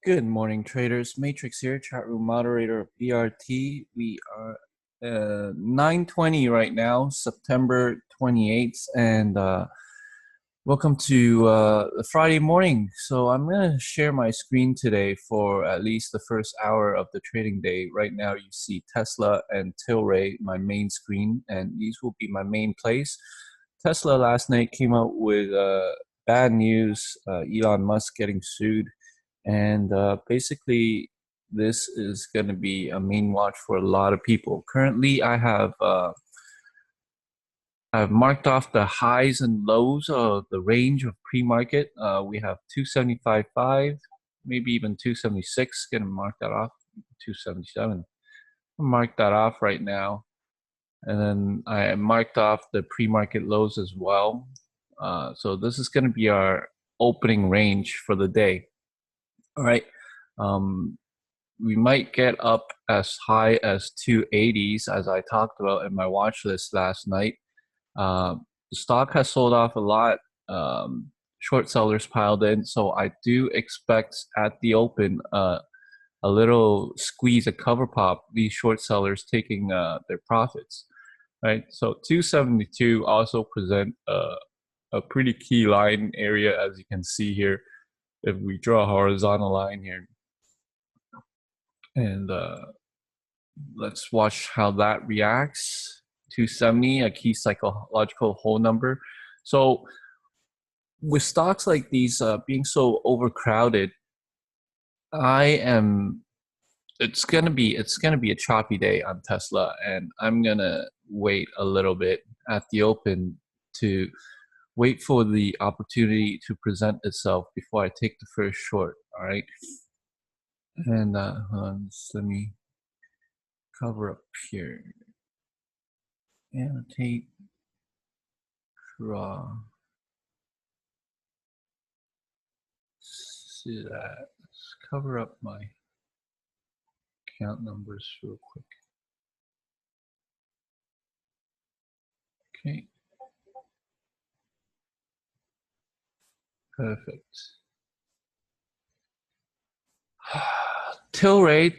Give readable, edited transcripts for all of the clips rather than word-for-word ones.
Good morning, traders. Matrix here, chat room moderator of BRT. We are 9:20 right now, September 28th, and welcome to the Friday morning. So I'm going to share my screen today for at least the first hour of the trading day. Right now, you see Tesla and Tilray, my main screen, and these will be my main plays. Tesla last night came out with bad news, Elon Musk getting sued. And basically, this is going to be a main watch for a lot of people. Currently, I've marked off the highs and lows of the range of pre-market. We have 275.5, maybe even 276. Going to mark that off. 277. Mark that off right now, and then I marked off the pre-market lows as well. So this is going to be our opening range for the day. All right. We might get up as high as 280s, as I talked about in my watch list last night. The stock has sold off a lot. Short sellers piled in, so I do expect at the open a little squeeze, a cover pop. These short sellers taking their profits, right? So 272 also present a pretty key line area, as you can see here. If we draw a horizontal line here, and let's watch how that reacts. 270, a key psychological whole number. So with stocks like these being so overcrowded, it's gonna be a choppy day on Tesla, and I'm gonna wait a little bit at the open to wait for the opportunity to present itself before I take the first short. All right, and let me cover up here. Annotate, draw. See that. Let's cover up my account numbers real quick. Okay. Perfect. Tilray,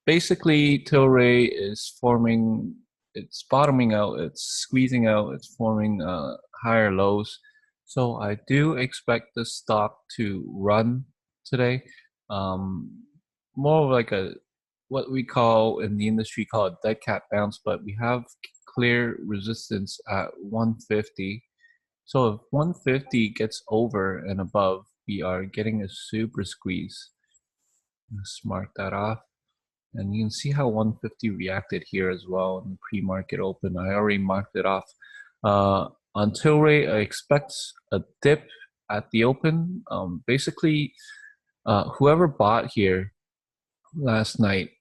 basically Tilray is forming, it's bottoming out, it's squeezing out, it's forming higher lows. So I do expect the stock to run today. More of like what we call in the industry call a dead cat bounce, but we have clear resistance at 150. So if 150 gets over and above, we are getting a super squeeze. Let's mark that off. And you can see how 150 reacted here as well in the pre-market open. I already marked it off. On Tilray, I expect a dip at the open. Basically, whoever bought here last night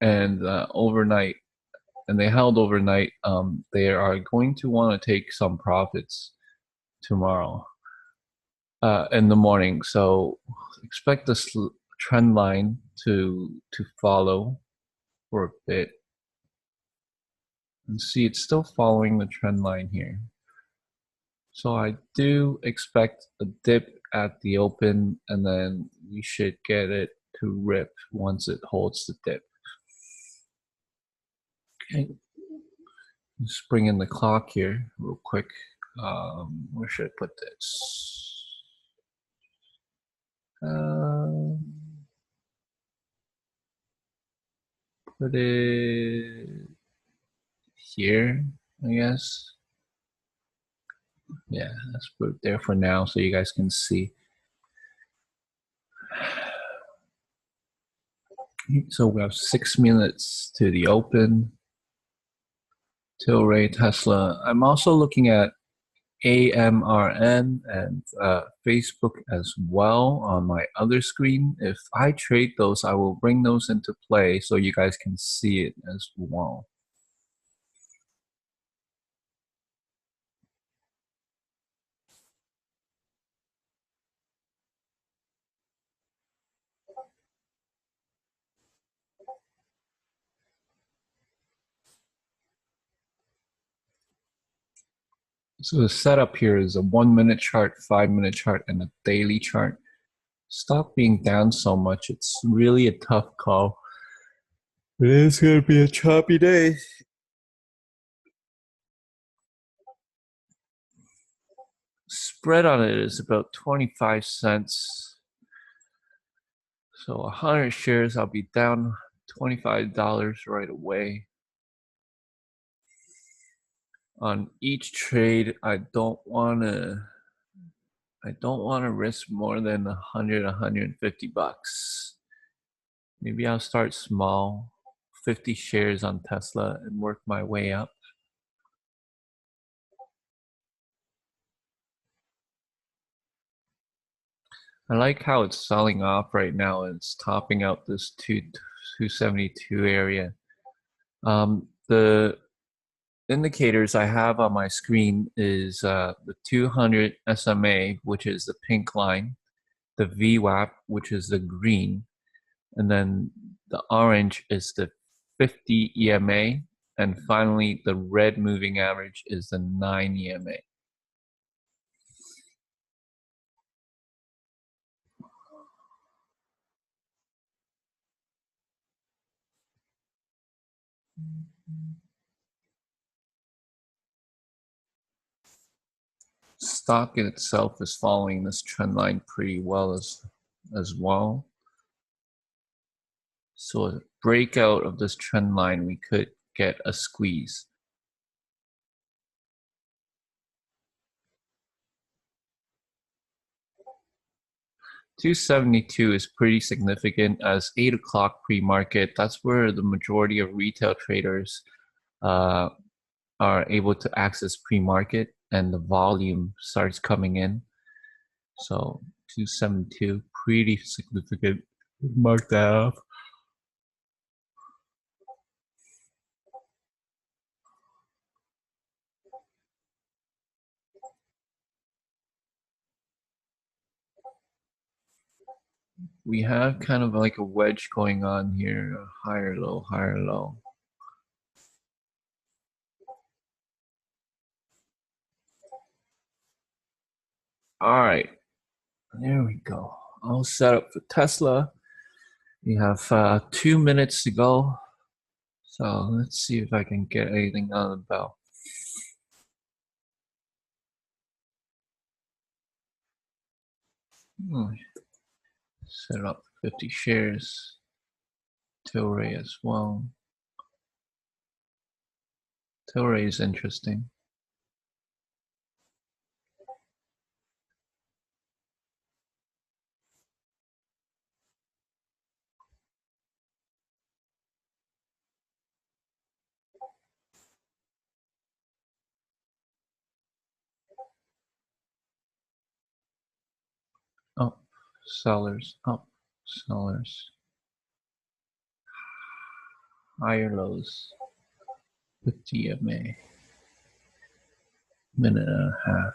and overnight, and they held overnight, they are going to want to take some profits tomorrow in the morning. So expect this trend line to follow for a bit. And see, it's still following the trend line here. So I do expect a dip at the open, and then we should get it to rip once it holds the dip. Okay. Let's bring in the clock here real quick. Where should I put this? Put it here, I guess. Yeah, let's put it there for now so you guys can see. So we have 6 minutes to the open. Tilray, Tesla. I'm also looking at AMRN and Facebook as well on my other screen. If I trade those, I will bring those into play so you guys can see it as well. So the setup here is a 1 minute chart, 5 minute chart, and a daily chart. Stock being down so much, it's really a tough call. It is going to be a choppy day. Spread on it is about 25 cents. So 100 shares, I'll be down $25 right away. On each trade, I don't want to risk more than 150 bucks. Maybe I'll start small, 50 shares on Tesla and work my way up. I like how it's selling off right now. It's topping out this 272 area. The indicators I have on my screen is the 200 SMA, which is the pink line, the VWAP, which is the green, and then the orange is the 50 EMA, and finally the red moving average is the 9 EMA. Stock in itself is following this trend line pretty well as well. So a breakout of this trend line, we could get a squeeze. $272 is pretty significant as 8 o'clock pre-market. That's where the majority of retail traders are able to access pre-market and the volume starts coming in. So 272, pretty significant. Mark that off. We have kind of like a wedge going on here, higher low, higher low. All right, there we go. All set up for Tesla. We have 2 minutes to go. So let's see if I can get anything on the bell. Set up 50 shares. Tilray as well. Tilray is interesting. Up, sellers, up, sellers. Higher lows. 50 EMA. Minute and a half.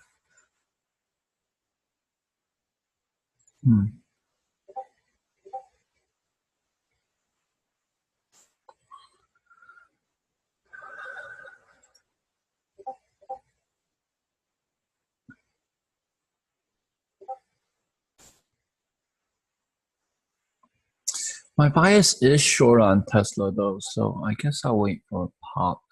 My bias is short on Tesla though, so I guess I'll wait for a pop.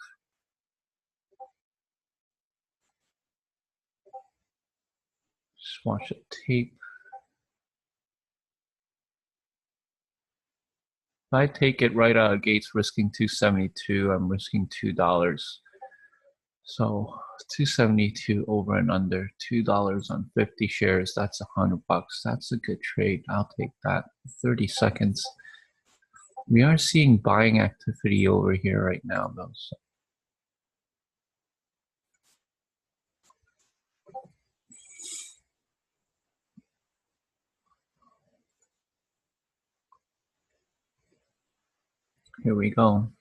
Just watch the tape. If I take it right out of gates risking 272, I'm risking $2. So 272 over and under, $2 on 50 shares, that's 100 bucks. That's a good trade. I'll take that. 30 seconds. We are seeing buying activity over here right now though. So. Here we go.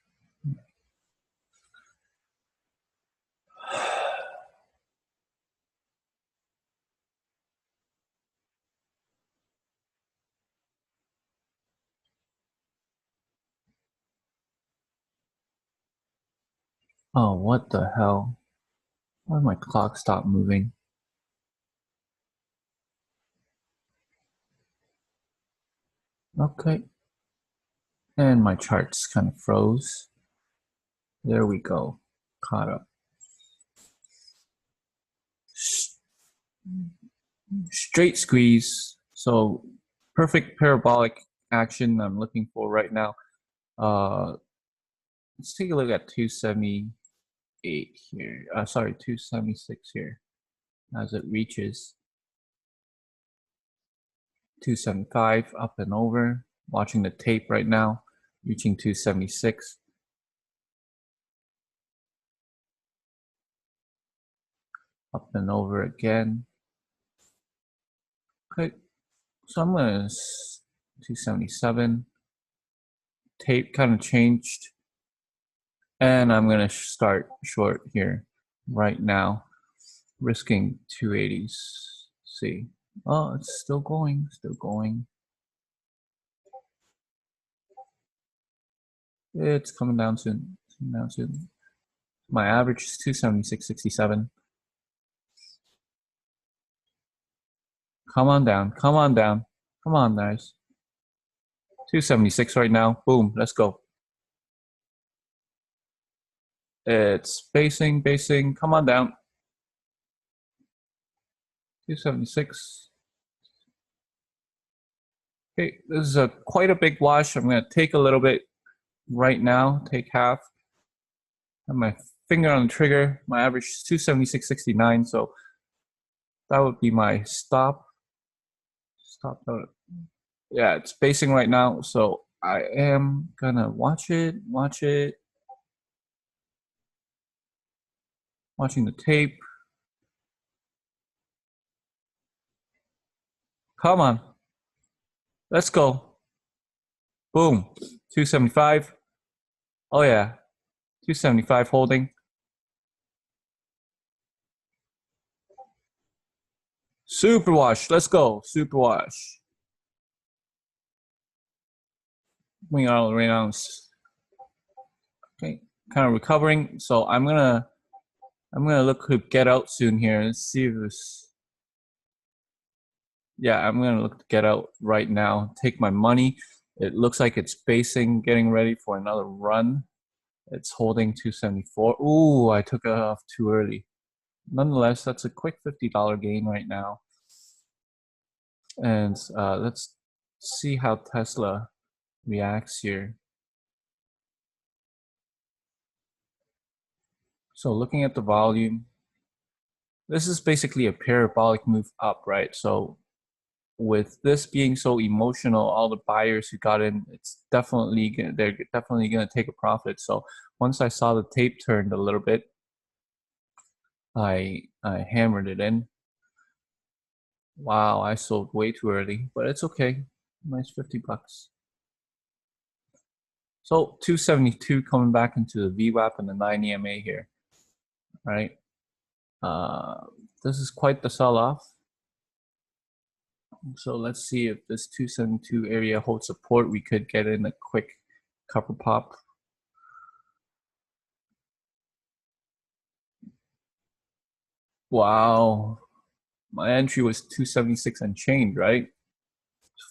Oh, what the hell? Why my clock stopped moving? Okay. And my charts kind of froze. There we go. Caught up. Straight squeeze. So perfect parabolic action I'm looking for right now. Let's take a look at 278 here. Sorry, 276 here as it reaches 275 up and over. Watching the tape right now, reaching 276. Up and over again. Okay, so I'm gonna 277. Tape kind of changed, and I'm gonna start short here right now, risking 280s. See, oh, it's still going, still going. It's coming down soon. Down soon. My average is 276.67. Come on down. Come on down. Come on, guys. 276 right now. Boom. Let's go. It's basing. Come on down. 276. Okay, this is quite a big wash. I'm going to take a little bit right now. Take half. Have my finger on the trigger. My average is 276.69. So that would be my stop. Stop. Yeah, it's basing right now. So I am gonna watch it. Watching the tape. Come on. Let's go. Boom. 275. Oh yeah. 275 holding. Super wash. Let's go. Super wash. Wing out right now. Okay. Kind of recovering. So I'm gonna look to get out soon here and see if this. Yeah, I'm gonna look to get out right now. Take my money. It looks like it's basing, getting ready for another run. It's holding 274. Ooh, I took it off too early. Nonetheless, that's a quick $50 gain right now. And let's see how Tesla reacts here. So looking at the volume, this is basically a parabolic move up, right? So with this being so emotional, all the buyers who got in, they're definitely gonna take a profit. So once I saw the tape turned a little bit, I hammered it in. Wow, I sold way too early, but it's okay. Nice $50. So 272 coming back into the VWAP and the 9 EMA here, right? This is quite the sell-off. So let's see if this 272 area holds support. We could get in a quick cover pop. Wow, my entry was 276 and change, right?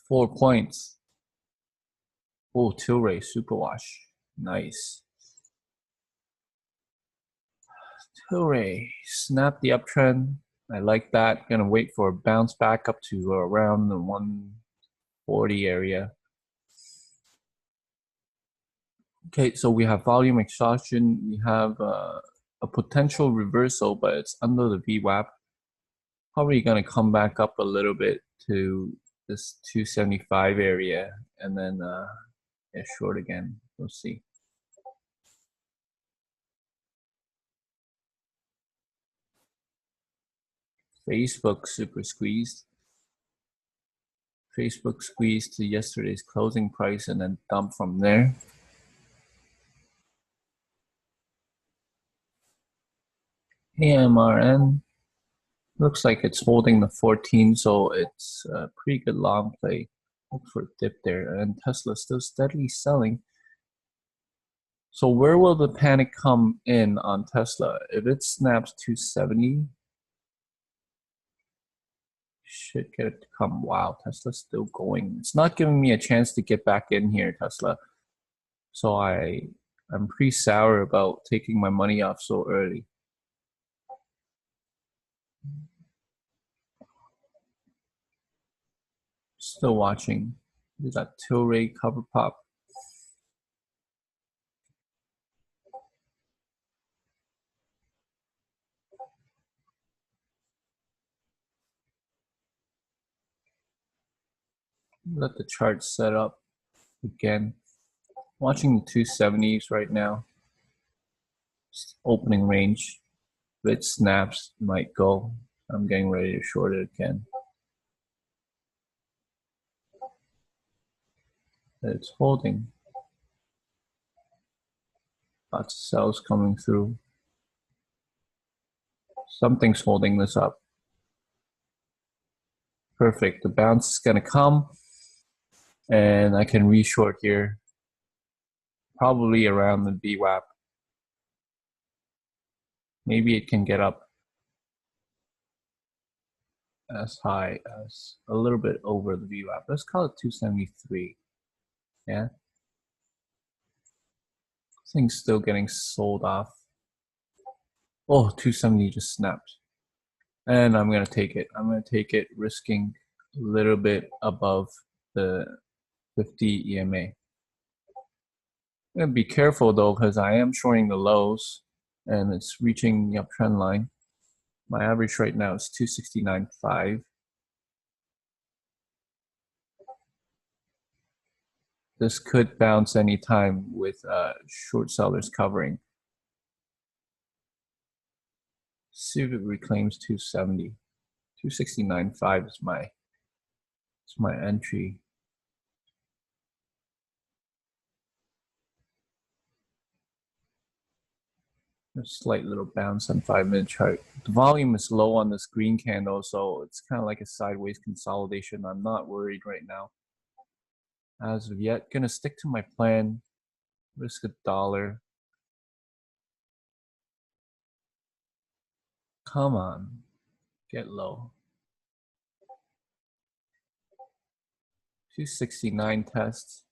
4 points. Oh, Tilray super wash, nice. Tilray snap the uptrend. I like that. Gonna wait for a bounce back up to around the 140 area. Okay, so we have volume exhaustion. We have a potential reversal, but it's under the VWAP. Probably gonna come back up a little bit to this 275 area and then get short again. We'll see. Facebook super squeezed. Facebook squeezed to yesterday's closing price and then dump from there. AMRN looks like it's holding the 14, so it's a pretty good long play. Look for a dip there, and Tesla still steadily selling. So where will the panic come in on Tesla? If it snaps 270, Should get it to come. Wow, Tesla's still going. It's not giving me a chance to get back in here, Tesla. So I'm pretty sour about taking my money off so early. Still watching. Is that Tilray cover pop? Let the chart set up again. Watching the 270s right now. Opening range. If it snaps, might go. I'm getting ready to short it again. It's holding. Lots of cells coming through. Something's holding this up. Perfect. The bounce is going to come. And I can reshort here. Probably around the VWAP. Maybe it can get up as high as a little bit over the VWAP. Let's call it 273. Yeah. Thing's still getting sold off. Oh, 270 just snapped. And I'm going to take it. I'm going to take it, risking a little bit above the 50 EMA. I'm going to be careful though, because I am shorting the lows and it's reaching the uptrend line. My average right now is 269.5. This could bounce anytime with short sellers covering. See if it reclaims 270. 269.5 is my entry. A slight little bounce on 5-minute chart. The volume is low on this green candle, so it's kind of like a sideways consolidation. I'm not worried right now. As of yet, gonna stick to my plan. Risk $1. Come on, get low. 269 tests.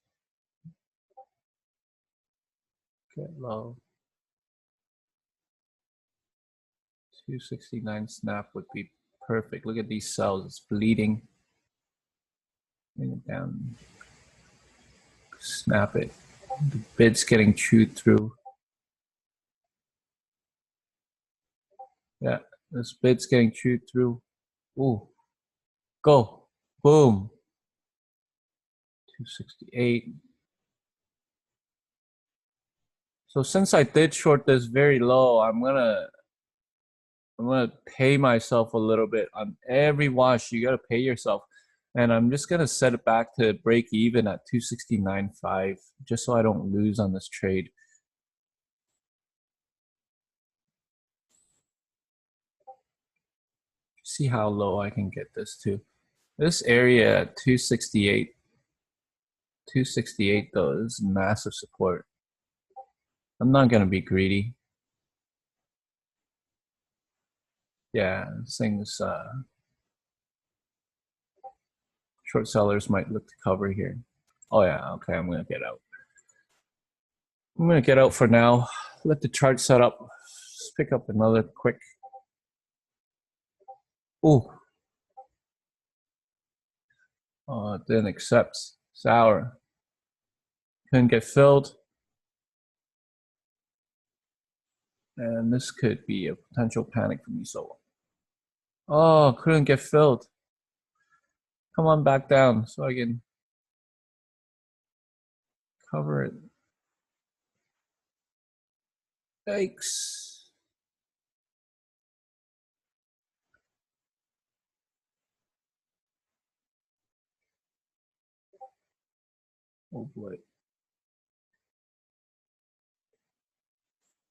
Get low. 269 snap would be perfect. Look at these cells, it's bleeding. Bring it down. Snap it. The bid's getting chewed through. Yeah, this bid's getting chewed through. Ooh. Go. Boom. 268. So since I did short this very low, I'm gonna pay myself a little bit on every wash. You gotta pay yourself. And I'm just gonna set it back to break even at 269.5, just so I don't lose on this trade. See how low I can get this to. This area at 268 though is massive support. I'm not gonna be greedy. Yeah, this thing's short sellers might look to cover here. Oh yeah, okay, I'm gonna get out. I'm gonna get out for now. Let the chart set up. Let's pick up another quick. Ooh. Didn't accept. Sour. Couldn't get filled. And this could be a potential panic for me. So, oh, couldn't get filled. Come on back down so I can cover it. Yikes. Oh boy.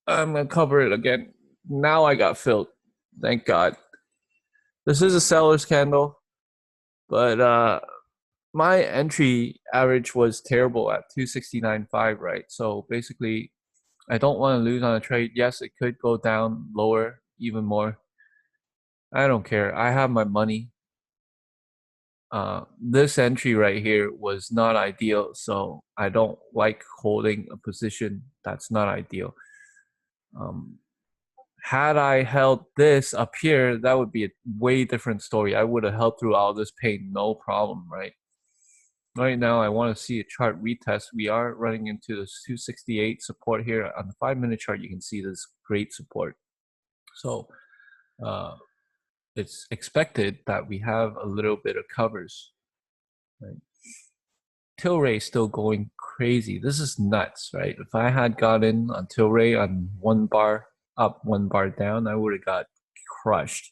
I'm gonna cover it again. Now I got filled. Thank God. This is a seller's candle, but my entry average was terrible at 269.5, right? So basically, I don't want to lose on a trade. Yes, it could go down lower even more. I don't care. I have my money. this entry right here was not ideal, so I don't like holding a position that's not ideal. Had I held this up here, that would be a way different story. I would have held through all this pain, no problem, right? Right now, I want to see a chart retest. We are running into this 268 support here. On the 5-minute chart, you can see this great support. So it's expected that we have a little bit of covers. Right? Tilray is still going crazy. This is nuts, right? If I had gotten on Tilray on 1 bar up, 1 bar down, I would have got crushed.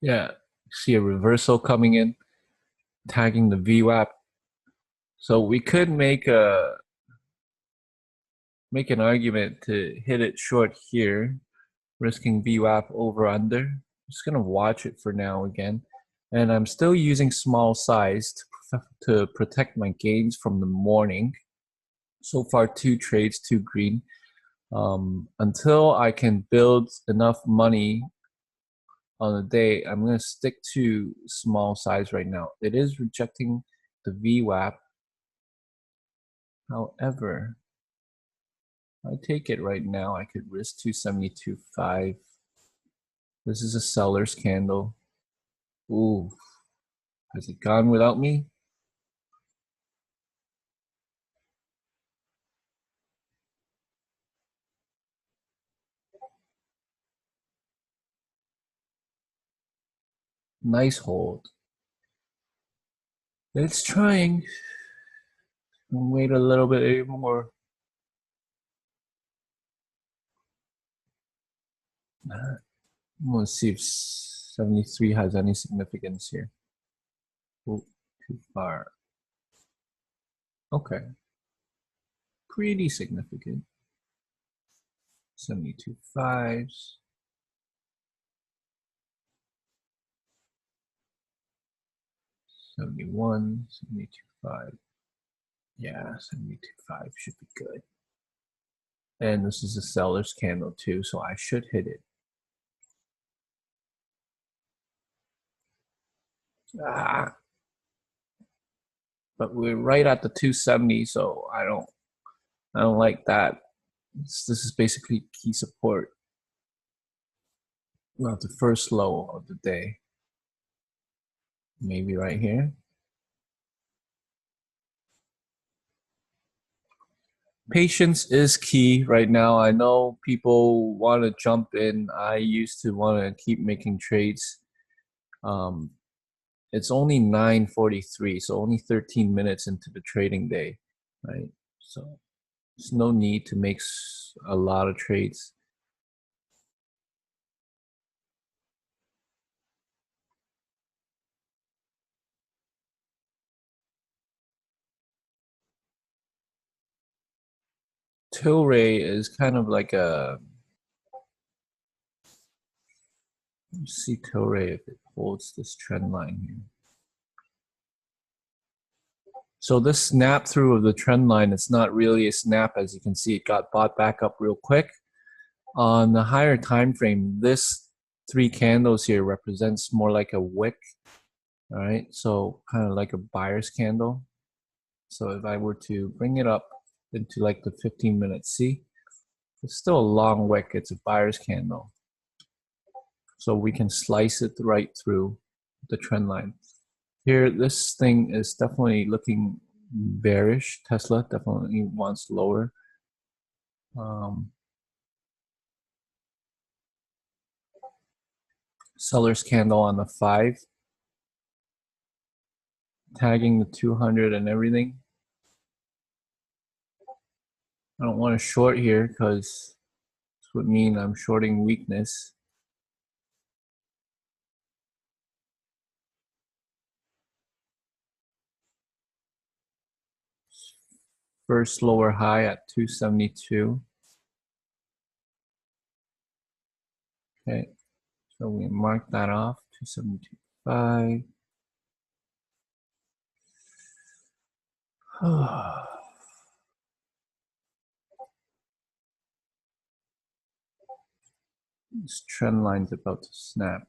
Yeah, see a reversal coming in, tagging the VWAP. So we could make an argument to hit it short here, risking VWAP over under. Just gonna watch it for now again, and I'm still using small size to protect my gains from the morning. So far, 2 trades, 2 green. Until I can build enough money on the day, I'm going to stick to small size right now. It is rejecting the VWAP. However, I take it right now. I could risk 272.5. This is a seller's candle. Ooh, has it gone without me? Nice hold. It's trying. Wait a little bit more. Let's see if 73 has any significance here. Ooh, too far. Okay. Pretty significant. 72.5. 71, 72.5. Yeah, 72.5 should be good. And this is a seller's candle too, so I should hit it. But we're right at the 270, so I don't like that. This is basically key support. Well, the first low of the day. Maybe right here. Patience is key right now. I know people want to jump in. I used to want to keep making trades. It's only 9:43, so only 13 minutes into the trading day, right? So there's no need to make a lot of trades. Tilray is kind of like a, let's see Tilray if it holds this trend line here. So this snap through of the trend line, it's not really a snap. As you can see, it got bought back up real quick. On the higher time frame, this 3 candles here represents more like a wick. All right, so kind of like a buyer's candle. So if I were to bring it up into like the 15-minute, see, it's still a long wick. It's a buyer's candle. So we can slice it right through the trend line. Here, this thing is definitely looking bearish. Tesla definitely wants lower. Seller's candle on the 5. Tagging the 200 and everything. I don't want to short here because this would mean I'm shorting weakness. First lower high at 272. Okay, so we mark that off, 272.5. This trend line's about to snap.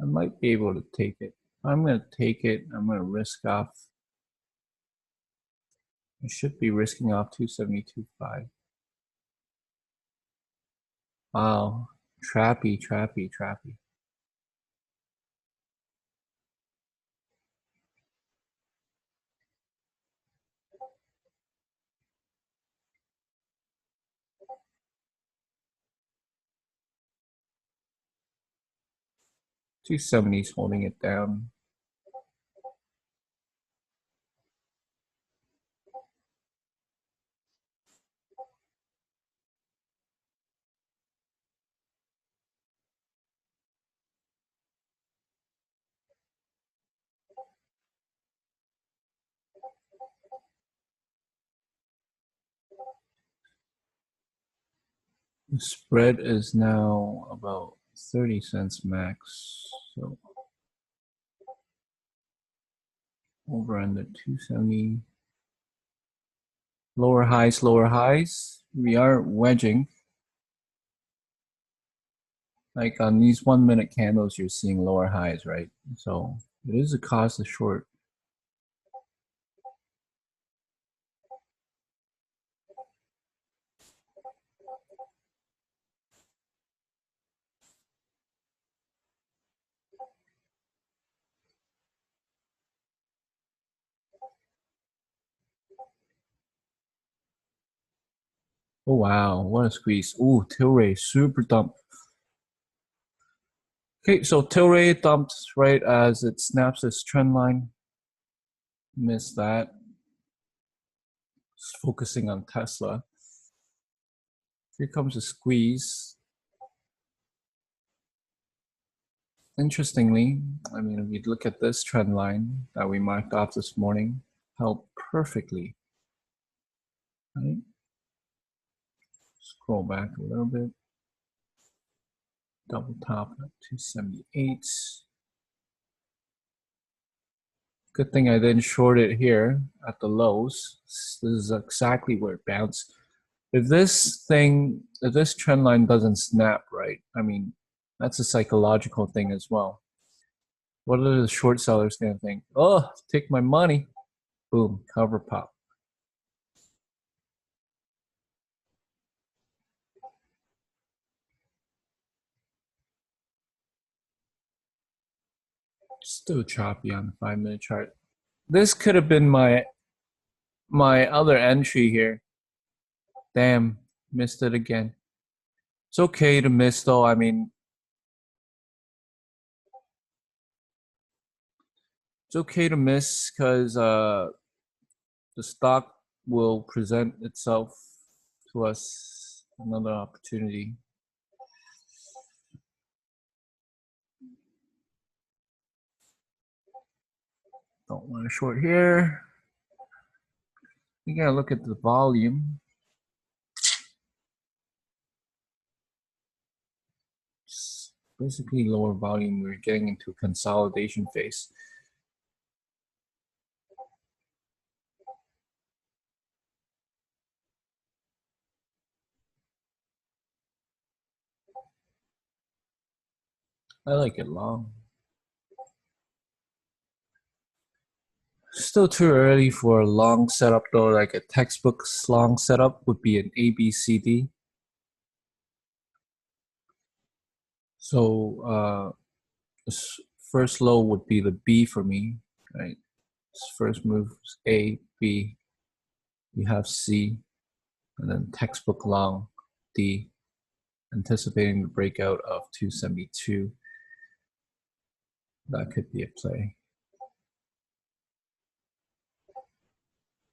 I might be able to take it. I'm going to take it. I'm going to risk off. I should be risking off 272.5. Wow. Trappy. 270's holding it down. The spread is now about 30 cents max. So over under 270. Lower highs. We are wedging. Like on these 1 minute candles, you're seeing lower highs, right? So it is a cause of short. Oh wow, what a squeeze. Ooh, Tilray, super dump. Okay, so Tilray dumped right as it snaps this trend line. Missed that. Just focusing on Tesla. Here comes a squeeze. Interestingly, I mean, if you look at this trend line that we marked off this morning, held perfectly. Right? Scroll back a little bit. Double top at 278. Good thing I didn't short it here at the lows. This is exactly where it bounced. If this trend line doesn't snap, right? I mean, that's a psychological thing as well. What are the short sellers gonna think? Oh, take my money. Boom, cover pop. Still choppy on the 5-minute chart. This could have been my other entry here. Damn, missed it again. It's okay to miss though. I mean, it's okay to miss because the stock will present itself to us another opportunity. Don't want to short here. You gotta look at the volume. It's basically lower volume. We're getting into a consolidation phase. I like it long. Still too early for a long setup though. Like a textbook long setup would be an ABCD. So this first low would be the B for me, right? This first move is A, B. You have C, and then textbook long D, anticipating the breakout of 272. That could be a play.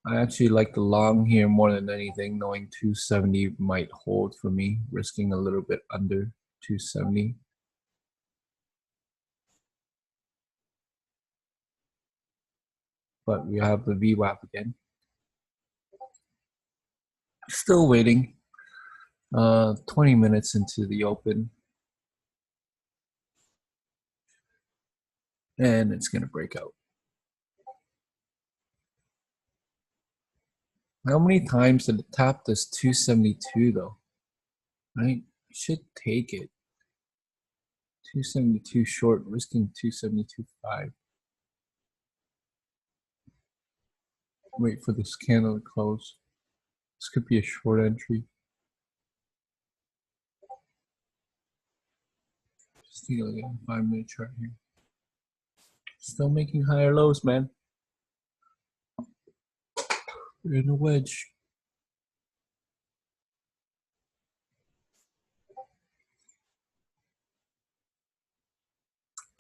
I actually like the long here more than anything, knowing 270 might hold for me, risking a little bit under 270. But we have the VWAP again. Still waiting. 20 minutes into the open. And it's going to break out. How many times did it tap this 272 though? Right? Should take it. 272 short, risking 272.5. Wait for this candle to close. This could be a short entry. Just take a look at the 5-minute chart here. Still making higher lows, man. We're in a wedge.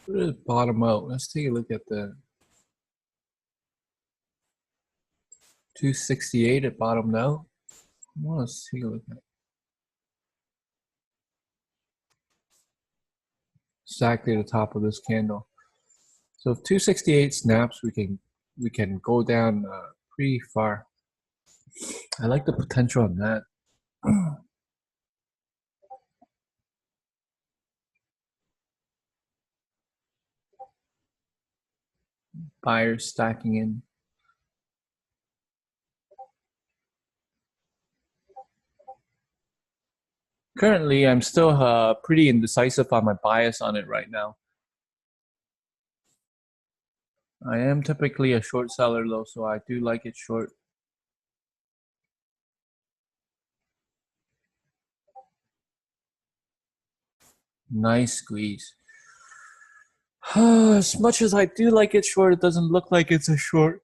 Where did it bottom out? Let's take a look at the 268. It bottomed out. Well, let's take a look at it. Exactly the top of this candle. So if 268 snaps, we can go down pretty far. I like the potential on that. Buyers stacking in. Currently, I'm still pretty indecisive on my bias on it right now. I am typically a short seller though, so I do like it short. Nice squeeze. As much as I do like it short, it doesn't look like it's a short.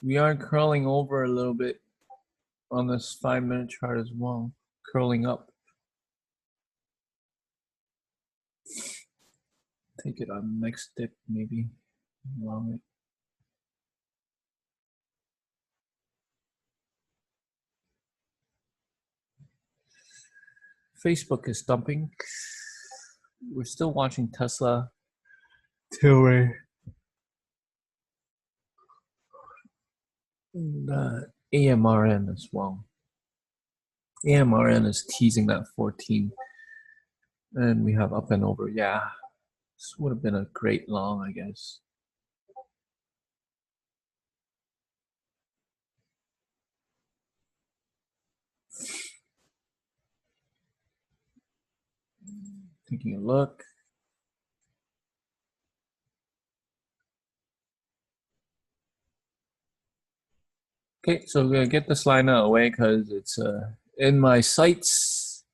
We are curling over a little bit on this 5-minute chart as well, curling up. Take it on next dip maybe. Along it. Facebook is dumping. We're still watching Tesla. TSLA. And AMRN as well. AMRN is teasing that 14. And we have up and over. Yeah, this would have been a great long, I guess. Taking a look. Okay, so we're gonna get this line away because it's in my sights.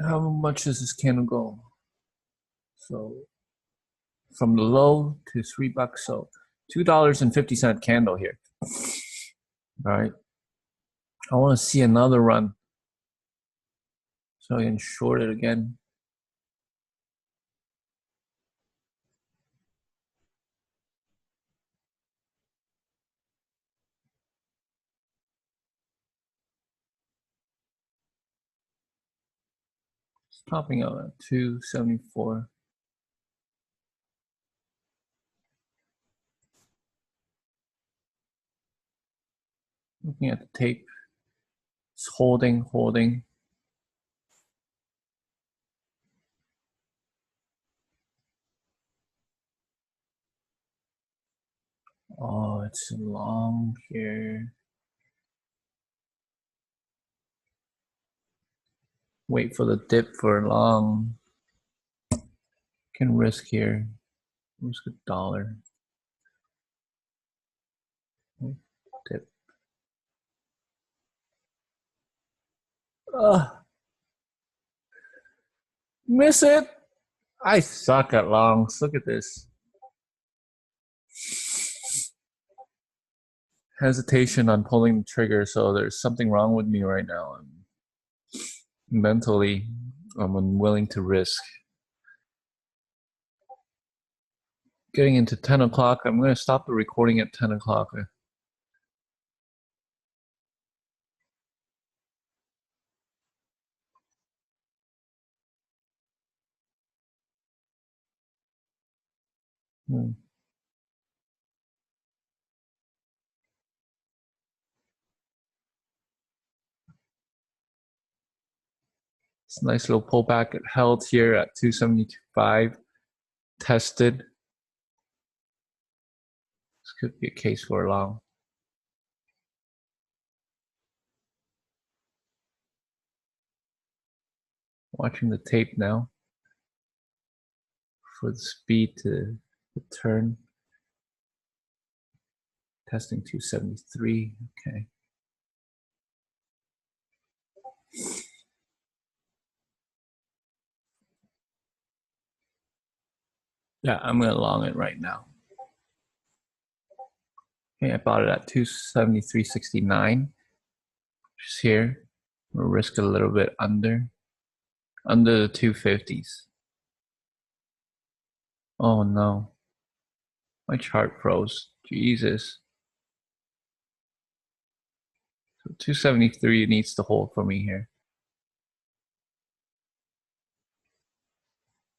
How much does this candle go? So from the low to $3, so $2.50 candle here. All right, I want to see another run so I can short it again. It's topping out at 274. Looking at the tape, it's holding. Oh, it's long here. Wait for the dip for long. Can risk here. Risk $1. Dip. Miss it. I suck at longs. Look at this. Hesitation on pulling the trigger, so there's something wrong with me right now. Mentally, I'm unwilling to risk. Getting into 10 o'clock. I'm going to stop the recording at 10 o'clock. It's a nice little pullback. It held here at 272.5. Tested. This could be a case for a long. Watching the tape now for the speed to turn. Testing 273. Okay. Yeah, I'm going to long it right now. Okay, I bought it at 273.69, which is here. We'll risk a little bit under the 250s. Oh no, my chart froze. Jesus. So 273 needs to hold for me here.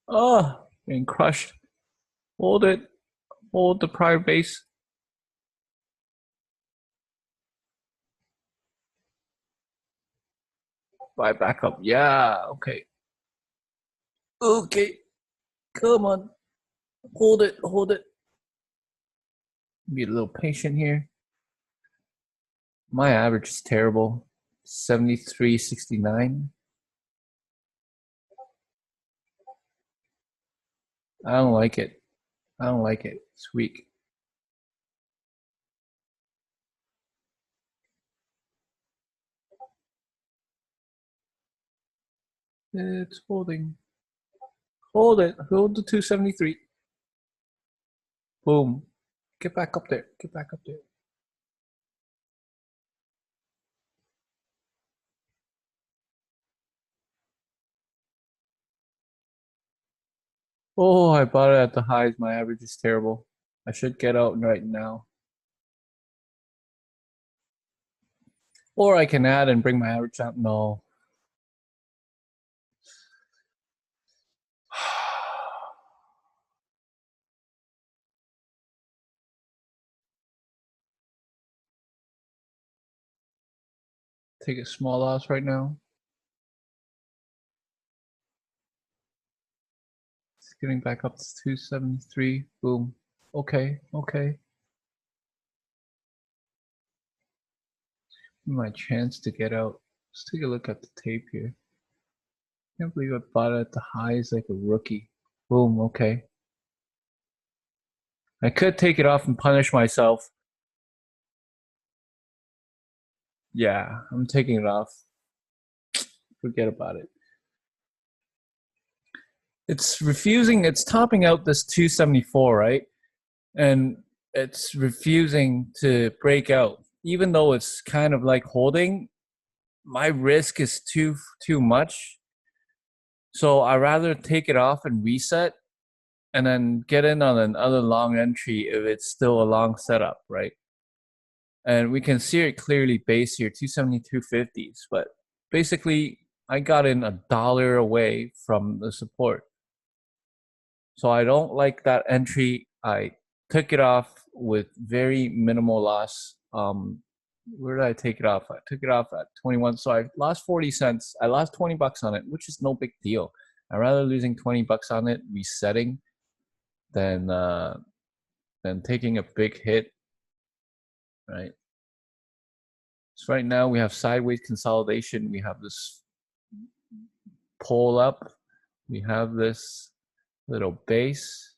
Oh, getting crushed. Hold it. Hold the prior base. Buy back up. Yeah, okay. Okay. Come on. Hold it. Hold it. Be a little patient here. My average is terrible. 73.69. I don't like it. I don't like it. It's weak. It's holding. Hold it. Hold the 273. Boom. Get back up there. Get back up there. Oh, I bought it at the highs. My average is terrible. I should get out right now. Or I can add and bring my average up. No. Take a small loss right now. It's getting back up to 273. Boom. Okay. Okay. My chance to get out. Let's take a look at the tape here. Can't believe I bought it at the highs like a rookie. Boom. Okay. I could take it off and punish myself. Yeah, I'm taking it off. Forget about it. It's refusing, it's topping out this 274, right? And it's refusing to break out. Even though it's kind of like holding, my risk is too much. So I rather take it off and reset and then get in on another long entry if it's still a long setup, right? And we can see it clearly base here, 272.50s. But basically, I got in $1 away from the support. So I don't like that entry. I took it off with very minimal loss. Where did I take it off? I took it off at 21. So I lost 40 cents. I lost 20 bucks on it, which is no big deal. I'd rather losing 20 bucks on it, resetting, than taking a big hit, right? So right now we have sideways consolidation. We have this pull up. We have this little base.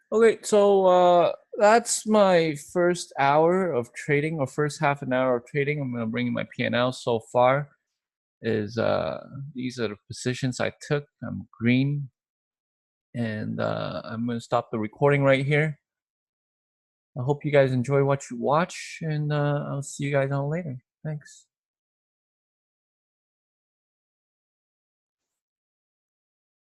Okay, so that's my first hour of trading, or first half an hour of trading. I'm gonna bring in my P&L so far. Is these are the positions I took. I'm green, and I'm gonna stop the recording right here. I hope you guys enjoy what you watch, and I'll see you guys on later. Thanks.